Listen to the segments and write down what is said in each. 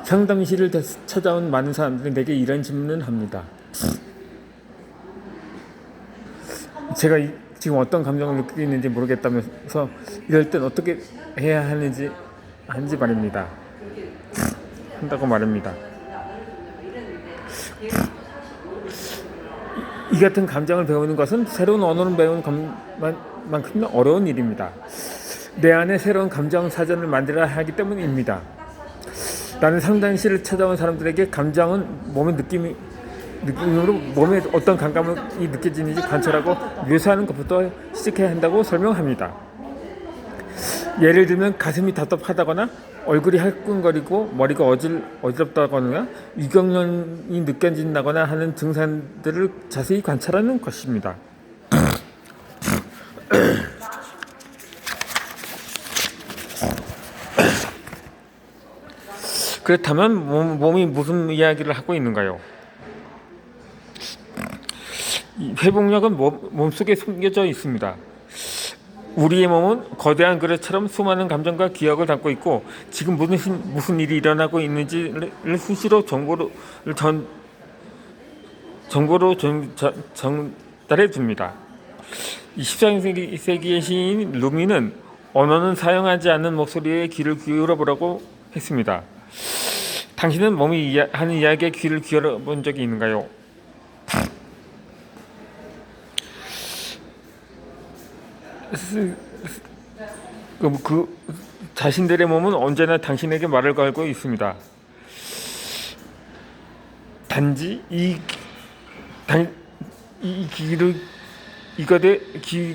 상담실을 찾아온 많은 사람들이 내게 이런 질문을 합니다. 제가 지금 어떤 감정을 느끼고 있는지 모르겠다면서 이럴 땐 어떻게 해야 하는지 말입니다. 한다고 말입니다. 이 같은 감정을 배우는 것은 새로운 언어를 배우는 것만큼 어려운 일입니다. 내 안에 새로운 감정 사전을 만들어야 하기 때문입니다. 나는 상담실을 찾아온 사람들에게 감정은 몸의 느낌으로 몸에 어떤 감감이 느껴지는지 관찰하고 묘사하는 것부터 시작해야 한다고 설명합니다. 예를 들면 가슴이 답답하다거나 얼굴이 할끈거리고 머리가 어지럽다거나 위경련이 느껴진다거나 하는 증상들을 자세히 관찰하는 것입니다. 그렇다면 몸이 무슨 이야기를 하고 있는가요? 회복력은 몸속에 숨겨져 있습니다. 우리의 몸은 거대한 그릇처럼 수많은 감정과 기억을 담고 있고 지금 무슨 일이 일어나고 있는지를 수시로 정보로 전달해 줍니다. 14세기의 시인 루미는 언어는 사용하지 않는 목소리에 귀를 기울여 보라고 했습니다. 당신은 몸이 하는 이야기에 귀를 기울여 본 적이 있는가요? 자신들의 몸은 언제나 당신에게 말을 걸고 있습니다. 단지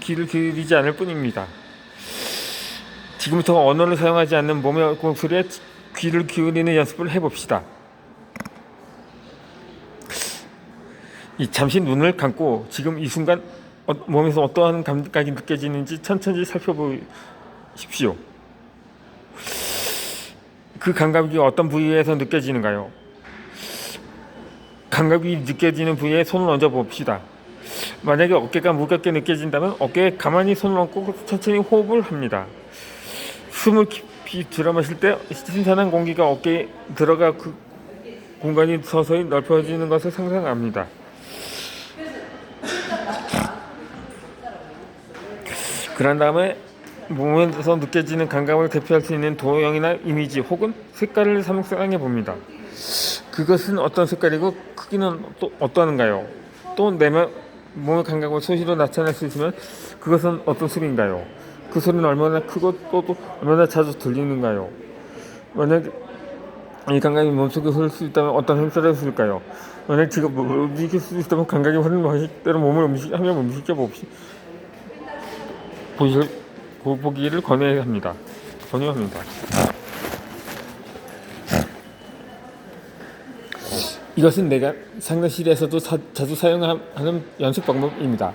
귀를 기울이지 않을 뿐입니다. 지금부터 언어를 사용하지 않는 몸의 목소리에 귀를 기울이는 연습을 해봅시다. 잠시 눈을 감고 지금 이 순간 몸에서 어떠한 감각이 느껴지는지 천천히 살펴보십시오. 그 감각이 어떤 부위에서 느껴지는가요? 감각이 느껴지는 부위에 손을 얹어 봅시다. 만약에 어깨가 무겁게 느껴진다면 어깨에 가만히 손을 얹고 천천히 호흡을 합니다. 숨을 깊이 들어마실 때 신선한 공기가 어깨에 들어가 그 공간이 서서히 넓어지는 것을 상상합니다. 그런 다음에 몸에서 느껴지는 감각을 대표할 수 있는 도형이나 이미지 혹은 색깔을 상상해 봅니다. 그것은 어떤 색깔이고 크기는 또 어떠한가요? 또 내 몸의 감각을 소리로 나타낼 수 있으면 그것은 어떤 소리인가요? 그 소리는 얼마나 크고 또 얼마나 자주 들리는가요? 만약 이 감각이 몸속에 흐를 수 있다면 어떤 행사를 했을까요? 만약 제가 움직일 수 있다면 감각이 흐르는 때로 몸을 움직여 보기를 권유합니다. 이것은 내가 상담실에서도 자주 사용하는 연습 방법입니다.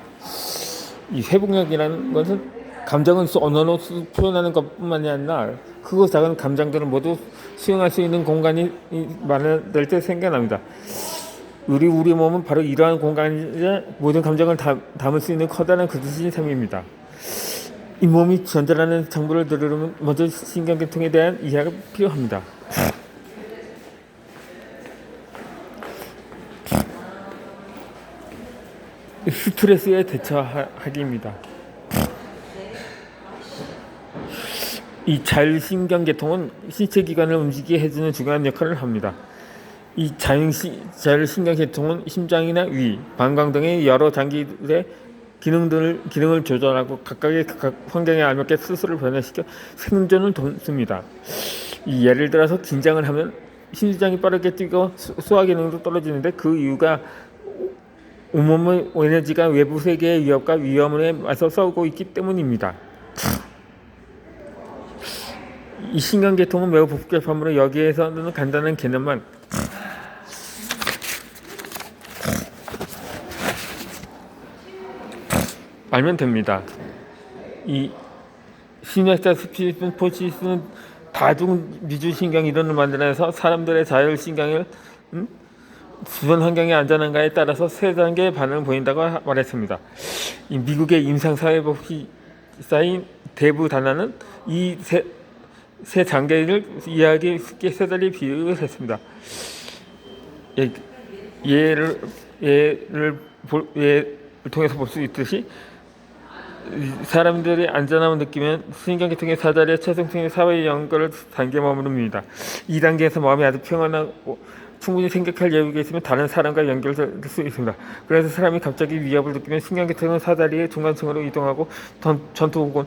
이 회복력이라는 것은 감정은 언어로 표현하는 것뿐만이 아니라 크고 작은 감정들을 모두 수용할 수 있는 공간이 마련될 때 생겨납니다. 우리 몸은 바로 이러한 공간이자 모든 감정을 담을 수 있는 커다란 그릇인 셈입니다. 이 몸이 전달하는 정보를 들으려면 먼저 신경계통에 대한 이해가 필요합니다. 스트레스에 대처하기입니다. 이 자율신경계통은 신체 기관을 움직이게 해주는 중요한 역할을 합니다. 이 자율신경계통은 심장이나 위, 방광 등의 여러 장기들의 기능을 조절하고 각각의 환경에 알맞게 스스로를 변화시켜 생존을 돕습니다. 예를 들어서 긴장을 하면 심장이 빠르게 뛰고 소화 기능도 떨어지는데 그 이유가 온몸의 에너지가 외부 세계의 위협과 위험에 맞서 싸우고 있기 때문입니다. 이 신경계통은 매우 복잡하므로 여기에서는 간단한 개념만 알면 됩니다. 이 시냅스 포시스는 다중 미주신경 이론을 만들어서 사람들의 자율신경을 주변 환경이 안전한가에 따라서 세 단계의 반응을 보인다고 말했습니다. 이 미국의 임상사회복지사인 데브 다나는 이 세 단계를 이해하기 쉽게 세 달리 비유를 했습니다. 예를 통해서 볼 수 있듯이 사람들이 안전함을 느끼면 신경계통의 사다리와 체성층의 사회의 연결을 단계에 머무릅니다. 이 단계에서 마음이 아주 평안하고 충분히 생각할 여유가 있으면 다른 사람과 연결될 수 있습니다. 그래서 사람이 갑자기 위협을 느끼면 신경계통은 사다리의 중간층으로 이동하고 전투 혹은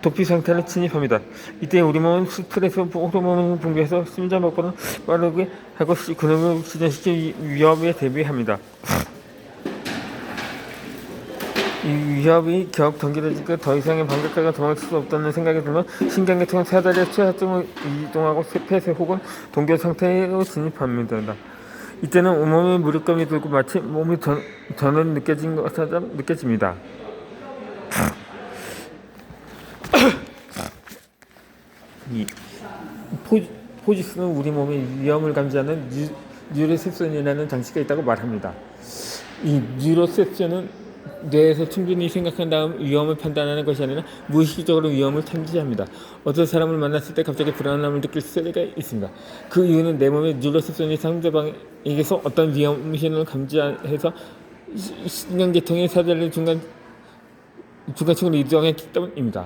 도피 상태를 침입합니다. 이때 우리 몸은 스트레스 호르몬을 분비해서 심장박동을 빠르게 하고 근육을 진전시켜 위협에 대비합니다. 이 위협이 격 경계되니까 더 이상의 반격가가 도망칠 수 없다는 생각이 들면 신경계통은 사다리의 최하층을 이동하고 폐쇄 혹은 동결 상태로 진입합니다. 이때는 온몸에 무력감이 들고 마치 몸이 전을 느껴진 것처럼 느껴집니다. 이 포지스는 우리 몸의 위험을 감지하는 뉴로셉션이라는 장치가 있다고 말합니다. 이 뉴로셉션은 뇌에서 충분히 생각한 다음 위험을 판단하는 것이 아니라 무의식적으로 위험을 탐지합니다. 어떤 사람을 만났을 때 갑자기 불안함을 느낄 수가 있습니다. 그 이유는 내 몸의 뉴로셉션이 상대방에게서 어떤 위험 신호를 감지해서 신경계통의 사다리를 중간층으로 이동했기 때문입니다.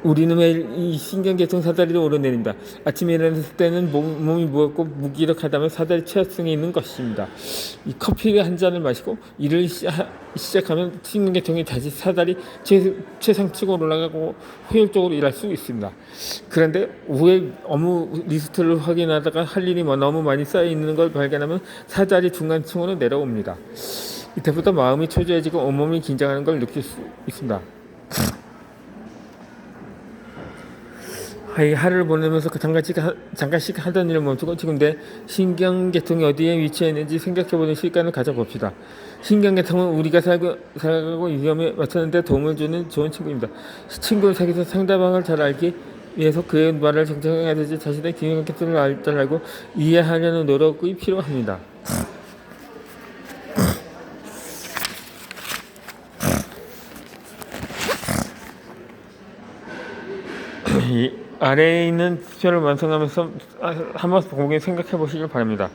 우리는 매일 이 신경계통 사다리를 오르내립니다. 아침에 일어났을 때는 몸이 무겁고 무기력하다면 사다리 최하층에 있는 것입니다. 이 커피 한 잔을 마시고 일을 시작하면 신경계통이 다시 사다리 최상층으로 올라가고 효율적으로 일할 수 있습니다. 그런데 오후에 업무 리스트를 확인하다가 할 일이 너무 많이 쌓여 있는 걸 발견하면 사다리 중간층으로 내려옵니다. 이때부터 마음이 초조해지고 온몸이 긴장하는 걸 느낄 수 있습니다. 하루를 보내면서 잠깐씩 하던 일을 멈추고 지금 내 신경계통이 어디에 위치해 있는지 생각해보는 시간을 가져봅시다. 신경계통은 우리가 살아가고 위험에 맞추는데 도움을 주는 좋은 친구입니다. 친구를 사귀어서 상대방을 잘 알기 위해서 그의 말을 정정하듯이 자신의 신경계통을 잘 알고 이해하려는 노력이 필요합니다. 이 아래에 있는 표를 완성하면서 한번 공개 생각해 보시길 바랍니다.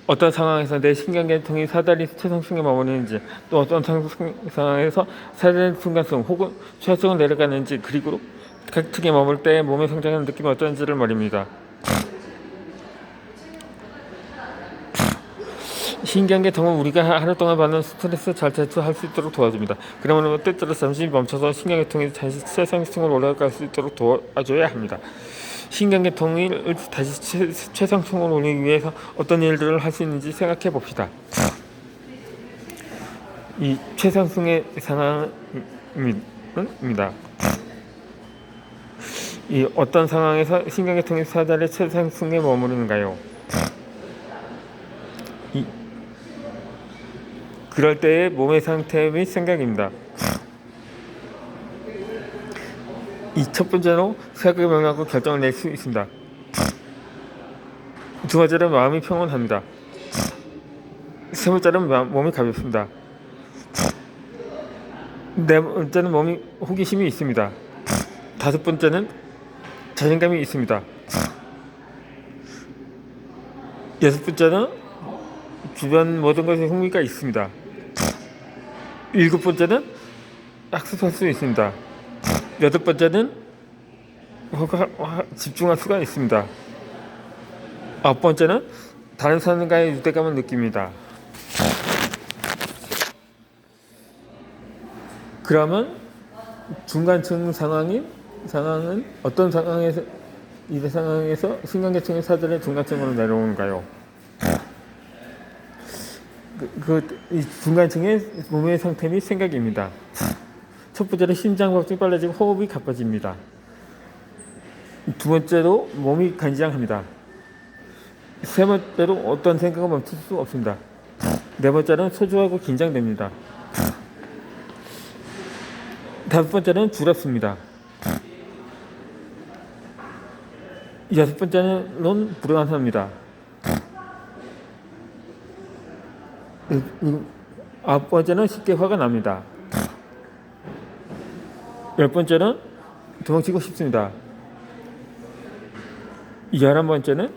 어떤 상황에서 내 신경계통이 사다리 최상층에 머무르는지, 또 어떤 상황에서 사다리 중간층 혹은 최하층을 내려가는지, 그리고 각 층에 머물 때 몸의 성장하는 느낌이 어떤지를 말입니다. 신경계통은 우리가 하루 동안 받는 스트레스 잘 대처할 수 있도록 도와줍니다. 그러면 때때로 잠시 멈춰서 신경계통이 다시 최상층으로 올라갈 수 있도록 도와줘야 합니다. 신경계통이 다시 최상층으로 올리기 위해서 어떤 일들을 할 수 있는지 생각해 봅시다. 이 최상층의 상황입니다. 이 어떤 상황에서 신경계통이 사다리 최상층에 머무르는가요? 그럴 때의 몸의 상태 및 생각입니다. 이 첫 번째로 생각을 명하고 결정을 낼 수 있습니다. 두 번째로 마음이 평온합니다. 세 번째는 몸이 가볍습니다. 네 번째는 몸이 호기심이 있습니다. 다섯 번째는 자신감이 있습니다. 여섯 번째는 주변 모든 것에 흥미가 있습니다. 일곱 번째는 학습할 수 있습니다. 여덟 번째는 집중할 수가 있습니다. 아홉 번째는 다른 사람과의 유대감을 느낍니다. 그러면 중간층 상황은 어떤 상황에서 신경계통의 사다리 중간층으로 내려오는가요? 이 중간층의 몸의 상태 및 생각입니다. 첫 번째로 심장박동이 빨라지고 호흡이 가빠집니다. 두 번째로 몸이 간지장합니다. 세 번째로 어떤 생각을 멈출 수 없습니다. 네 번째는 초조하고 긴장됩니다. 다섯 번째는 두렵습니다. 여섯 번째는 불안합니다. 아홉 번째는 쉽게 화가 납니다. 열 번째는 도망치고 싶습니다. 11번째는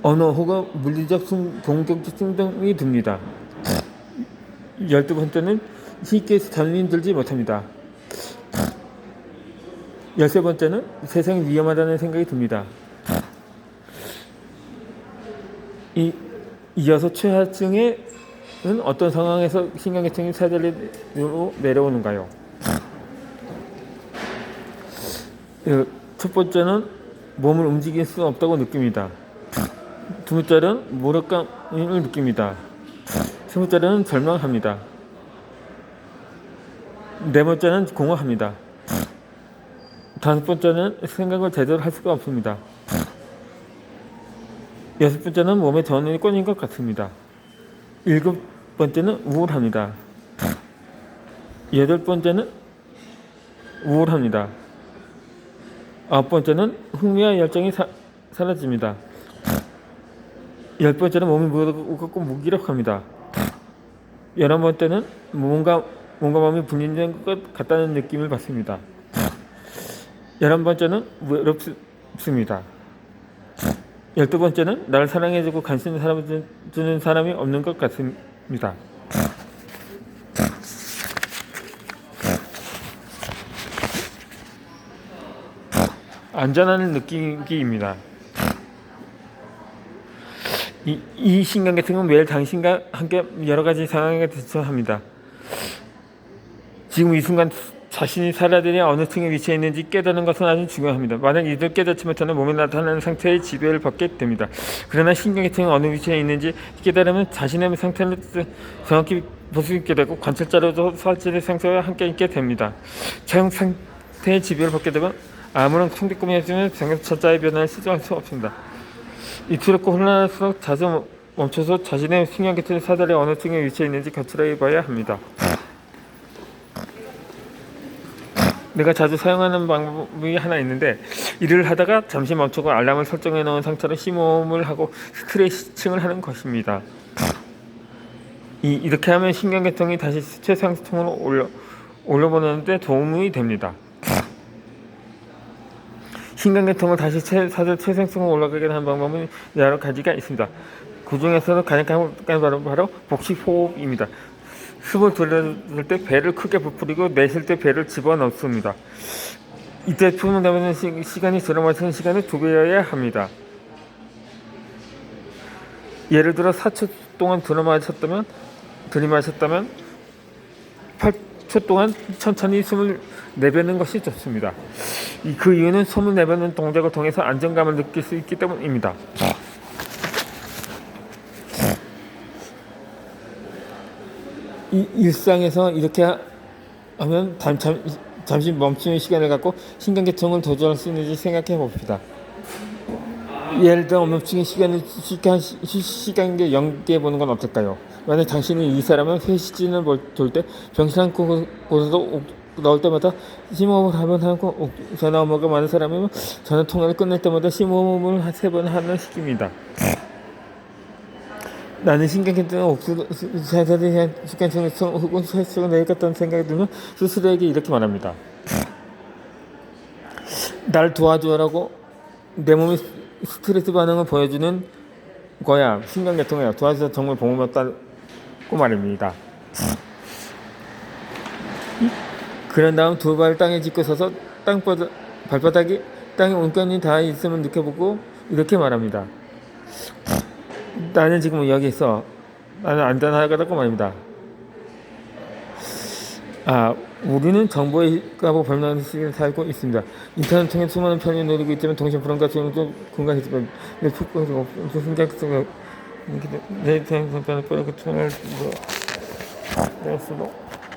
언어 혹은 물리적 공격적 충동이 듭니다. 12번째는 쉽게 잠이 들지 못합니다. 13번째는 세상이 위험하다는 생각이 듭니다. 이어서 최하층에는 어떤 상황에서 신경계통이 사절로 내려오는가요? 첫 번째는 몸을 움직일 수 없다고 느낍니다. 두 번째는 무력감을 느낍니다. 세 번째는 절망합니다. 네 번째는 공허합니다. 다섯 번째는 생각을 제대로 할 수가 없습니다. 여섯 번째는 몸에 전원이 꺼진 것 같습니다. 일곱 번째는 우울합니다. 여덟 번째는 우울합니다. 아홉 번째는 흥미와 열정이 사라집니다. 열 번째는 몸이 무겁고 무기력합니다. 11번째는 뭔가 마음이 분리된 것 같다는 느낌을 받습니다. 11번째는 외롭습니다. 12번째는 나를 사랑해주고 관심 주는 사람이 없는 것 같습니다. 안전한 느끼기입니다. 이 신경계통은 매일 당신과 함께 여러 가지 상황에 대처합니다. 지금 이 순간 자신이 살아들이 어느 층에 위치해 있는지 깨닫는 것은 아주 중요합니다. 만약 이들 깨닫지 못하면 몸에 나타나는 상태의 지배를 받게 됩니다. 그러나 신경계통이 어느 위치에 있는지 깨달으면 자신의 상태를 정확히 볼 수 있게 되고 관찰자로도 사실의 상태와 함께 있게 됩니다. 차용 상태의 지배를 받게 되면 아무런 성대꿈이 해주면 정찰자의 변화를 시도할 수 없습니다. 이 두렵고 혼란할수록 자주 멈춰서 자신의 신경계통의 사다리 어느 층에 위치해 있는지 거칠하게 봐야 합니다. 내가 자주 사용하는 방법이 하나 있는데, 일을 하다가 잠시 멈추고 알람을 설정해 놓은 상태로 심호흡을 하고 스트레칭을 하는 것입니다. 이렇게 하면 신경계통이 다시 최상승으로 올려보내는데 도움이 됩니다. 신경계통을 다시 최상승으로 올라가게 하는 방법은 여러 가지가 있습니다. 그 중에서도 가장 간단한 바로 복식호흡입니다. 숨을 들이쉴 때 배를 크게 부풀리고 내쉴 때 배를 집어넣습니다. 이때 숨을 내뱉는 시간이 들어마시는 시간을 2배여야 합니다. 예를 들어 4초 동안 들이마셨다면 8초 동안 천천히 숨을 내뱉는 것이 좋습니다. 그 이유는 숨을 내뱉는 동작을 통해서 안정감을 느낄 수 있기 때문입니다. 일상에서 이렇게 하면 잠시 멈추는 시간을 갖고 신경계통을 조절할 수 있는지 생각해 봅시다. 예를 들어 멈추는 시간을 시간계 연계해 보는 건 어떨까요? 만약 당신이 이 사람은 회식진을 돌 때 병실한 곳에서 나올 때마다 심호흡을 하고 전화 업무가 많은 사람이면 전화 통화를 끝낼 때마다 심호흡을 3번 하는 식입니다. 나는 신경계통에 자세히 대한 습관성 혹은 스트레스가 내겠다는 생각이 들면 스스로에게 이렇게 말합니다. 날 도와줘라고 내 몸의 스트레스 반응을 보여주는 거야. 신경계통이야. 도와줘서 정말 고맙다고 말입니다. 그런 다음 두 발 땅에 짚고 서서 발바닥이 땅에 온전히 닿아 있음을 느껴보고 이렇게 말합니다. 나는 지금 여기 있어. 나는 안전하다고 말입니다. 우리는 정보의 가보 발명하는 시기에 살고 있습니다. 인터넷 통해 수많은 편의를 누리고 있지만 동시에 불안과 조용도 공간이지만 내 축구에서 없어 심장성을 내 생각을 빠르고 통을 내었어도